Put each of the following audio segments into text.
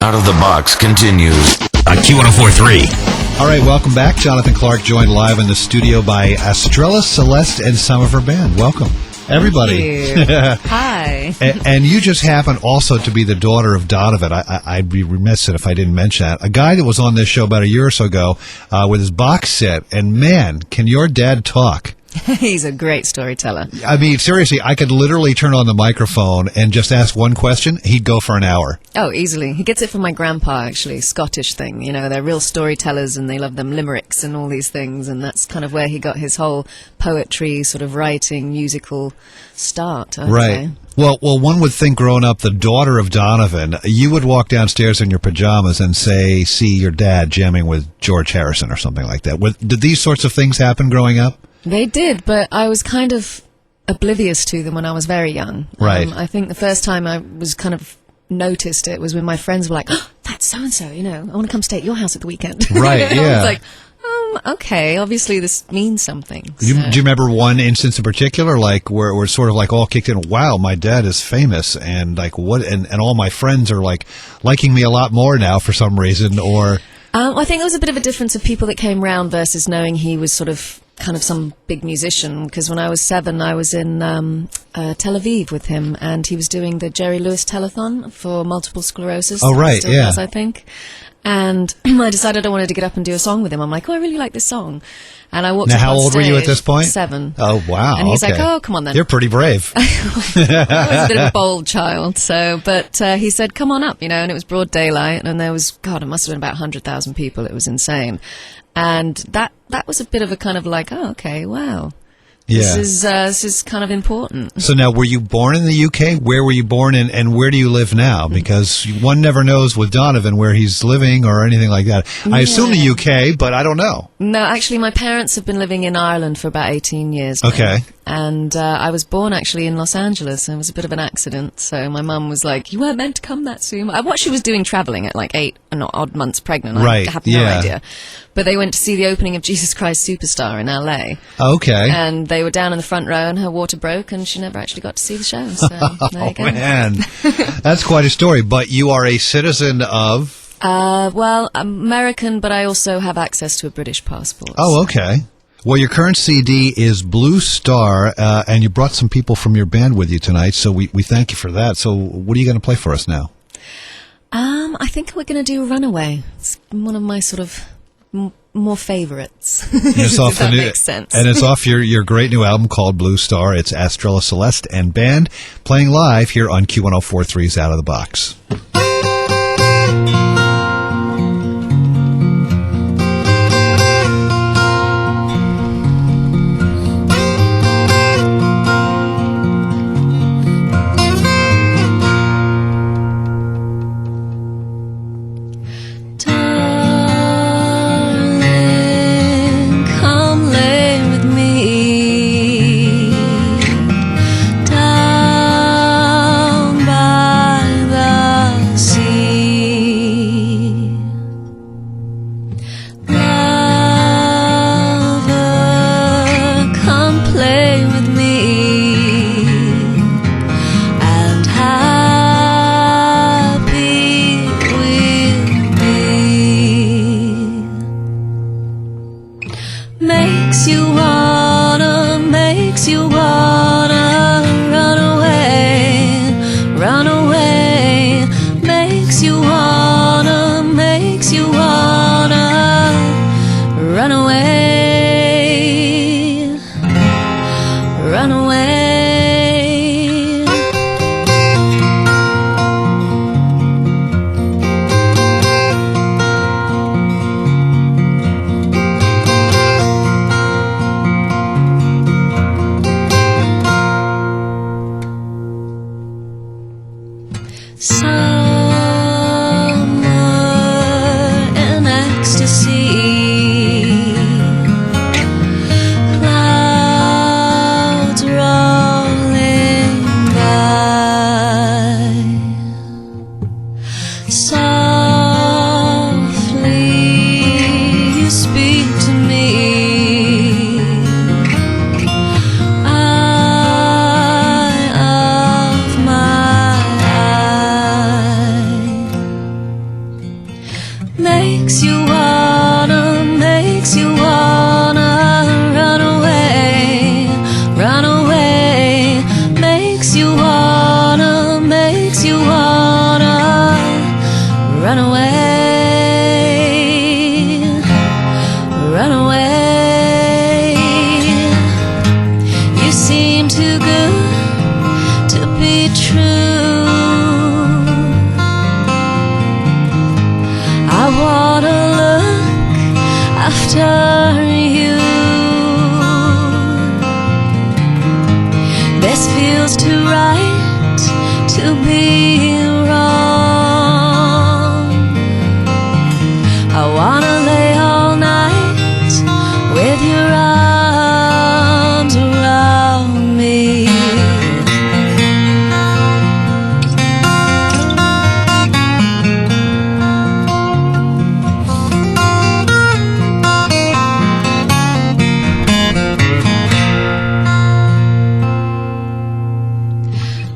Out of the Box continues on Q1043. All right, welcome back. Jonathan Clarke joined live in the studio by Astrella Celeste and some of her band. Welcome, everybody. Hi. And you just happen also to be the daughter of Donovan. I'd be remiss if I didn't mention that. A guy that was on this show about a year or so ago with his box set. And man, can your dad talk? He's a great storyteller. I mean, seriously, I could literally turn on the microphone and just ask one question. He'd go for an hour. Oh, easily. He gets it from my grandpa, actually, Scottish thing. You know, they're real storytellers and they love them limericks and all these things. And that's kind of where he got his whole poetry, sort of writing, musical start, I'd say. Well, one would think growing up, the daughter of Donovan, you would walk downstairs in your pajamas and see your dad jamming with George Harrison or something like that. Did these sorts of things happen growing up? They did, but I was kind of oblivious to them when I was very young. Right. I think the first time I was kind of noticed it was when my friends were like, oh, that's so-and-so, you know, I want to come stay at your house at the weekend. Right, yeah. I was like, okay, obviously this means something. Do you remember one instance in particular, like where it's sort of like all kicked in? Wow, my dad is famous, and like what? And all my friends are like liking me a lot more now for some reason. Or I think there was a bit of a difference of people that came round versus knowing he was sort of kind of some big musician. Because when I was 7, I was in Tel Aviv with him, and he was doing the Jerry Lewis telethon for multiple sclerosis. Oh, right, still yeah. does, I think. And I decided I wanted to get up and do a song with him. I'm like, oh, I really like this song. And I walked up on Now, how old were you at this point? 7. Oh, wow. And he's okay. like, oh, come on then. You're pretty brave. I was a bit of a bold child. But he said, come on up, you know, and it was broad daylight. And there was, God, it must have been about 100,000 people. It was insane. And that was a bit of a kind of like, oh, okay, wow. Yeah. This is kind of important. So now, were you born in the UK? Where were you born, and where do you live now? Because one never knows with Donovan where he's living or anything like that. I assume the UK, but I don't know. No, actually, my parents have been living in Ireland for about 18 years now. Okay. And I was born actually in Los Angeles, and it was a bit of an accident. So my mum was like, you weren't meant to come that soon. What she was doing traveling at like 8 odd months pregnant, right. I have no idea. But they went to see the opening of Jesus Christ Superstar in LA. Okay. And they were down in the front row, and her water broke, and she never actually got to see the show. So there you go. Man, that's quite a story. But you are a citizen of? Well, American, but I also have access to a British passport. Oh, okay. Well, your current CD is Blue Star, and you brought some people from your band with you tonight, so we thank you for that. So what are you going to play for us now? I think we're going to do Runaway. It's one of my sort of more favorites. It's off if that makes sense. And it's off your great new album called Blue Star. It's Astrella Celeste and band playing live here on Q1043's Out of the Box. Down by the makes you wanna run away, run away, makes you wanna run away, run away. You seem too good to be true. I wanna look after you. This feels too right to be wrong. I wanna lay all night with your arms around me.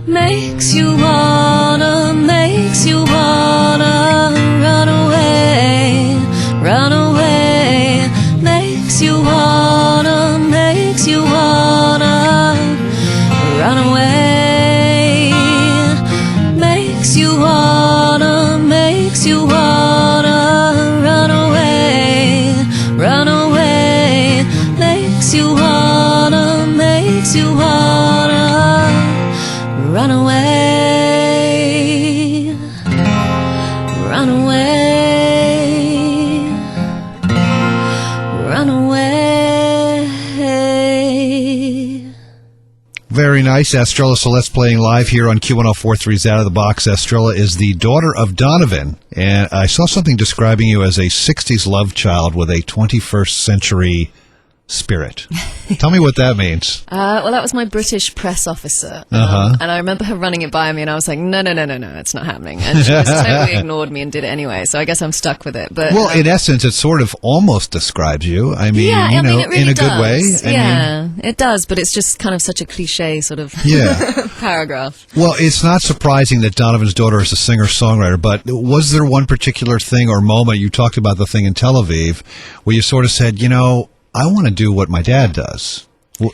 Makes you wanna run away, run away. Makes you wanna run away. Makes you wanna run away, run away. Makes you wanna run away, run away, run away. Very nice. Astrella Celeste playing live here on Q1043's Out of the Box. Astrella is the daughter of Donovan, and I saw something describing you as a 60s love child with a 21st century spirit. Tell me what that means. Well, that was my British press officer. And I remember her running it by me, and I was like, no, it's not happening. And she just totally ignored me and did it anyway, so I guess I'm stuck with it. But well, in essence, it sort of almost describes you. I mean, it really in a does. good way. It does, but it's just kind of such a cliche sort of paragraph. Well, it's not surprising that Donovan's daughter is a singer-songwriter, but was there one particular thing or moment, you talked about the thing in Tel Aviv, where you sort of said, I want to do what my dad does?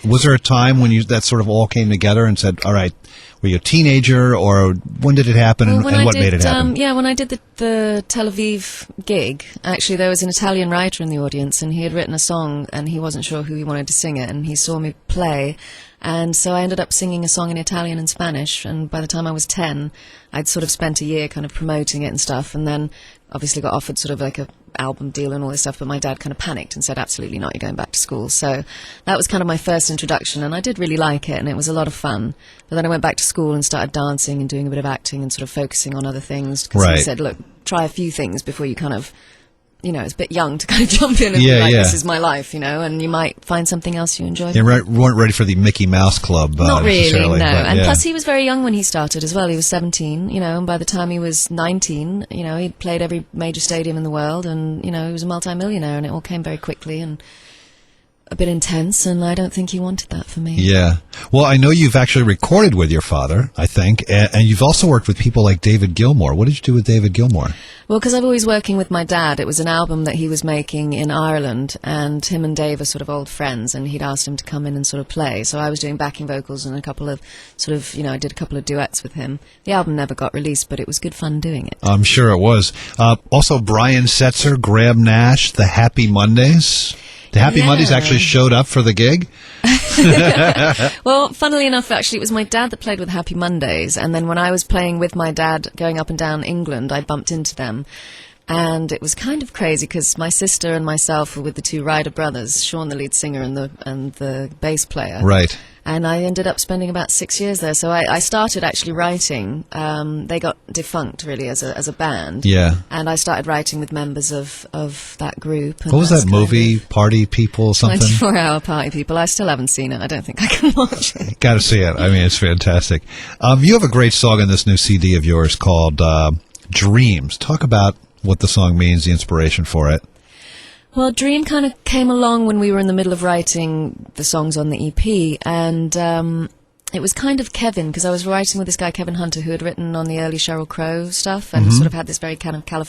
Was there a time when that sort of all came together and said, all right, were you a teenager, or when did it happen, and what made it happen? When I did the Tel Aviv gig, actually there was an Italian writer in the audience, and he had written a song, and he wasn't sure who he wanted to sing it, and he saw me play, and so I ended up singing a song in Italian and Spanish, and by the time I was 10, I'd sort of spent a year kind of promoting it and stuff, and then obviously got offered sort of like a album deal and all this stuff, but my dad kind of panicked and said, absolutely not, you're going back to school. So that was kind of my first introduction, and I did really like it, and it was a lot of fun. But then I went back to school and started dancing and doing a bit of acting and sort of focusing on other things, because he said, look, try a few things before you kind of, it's a bit young to kind of jump in and be like, this is my life, and you might find something else you enjoy. You weren't ready for the Mickey Mouse Club. Not really, no. But, and plus he was very young when he started as well. He was 17, and by the time he was 19, he'd played every major stadium in the world, and, he was a multi-millionaire, and it all came very quickly and a bit intense, and I don't think he wanted that for me. Yeah. Well, I know you've actually recorded with your father, I think, and you've also worked with people like David Gilmour. What did you do with David Gilmour? Well, because I was always working with my dad. It was an album that he was making in Ireland, and him and Dave are sort of old friends, and he'd asked him to come in and sort of play. So I was doing backing vocals and a couple of sort of, I did a couple of duets with him. The album never got released, but it was good fun doing it. I'm sure it was. Also, Brian Setzer, Graham Nash, The Happy Mondays. The Happy Mondays actually showed up for the gig? Well, funnily enough, actually, it was my dad that played with Happy Mondays, and then when I was playing with my dad going up and down England, I bumped into them. And it was kind of crazy because my sister and myself were with the two Ryder brothers, Sean, the lead singer, and the bass player. Right. And I ended up spending about 6 years there. So I started actually writing. They got defunct, really, as a band. Yeah. And I started writing with members of that group. And what was that movie, Party People, something? 24-Hour Party People. I still haven't seen it. I don't think I can watch it. Got to see it. I mean, it's fantastic. You have a great song in this new CD of yours called Dreams. Talk about what the song means, the inspiration for it. Well, Dream kind of came along when we were in the middle of writing the songs on the EP, and it was kind of Kevin, because I was writing with this guy, Kevin Hunter, who had written on the early Sheryl Crow stuff, and sort of had this very kind of California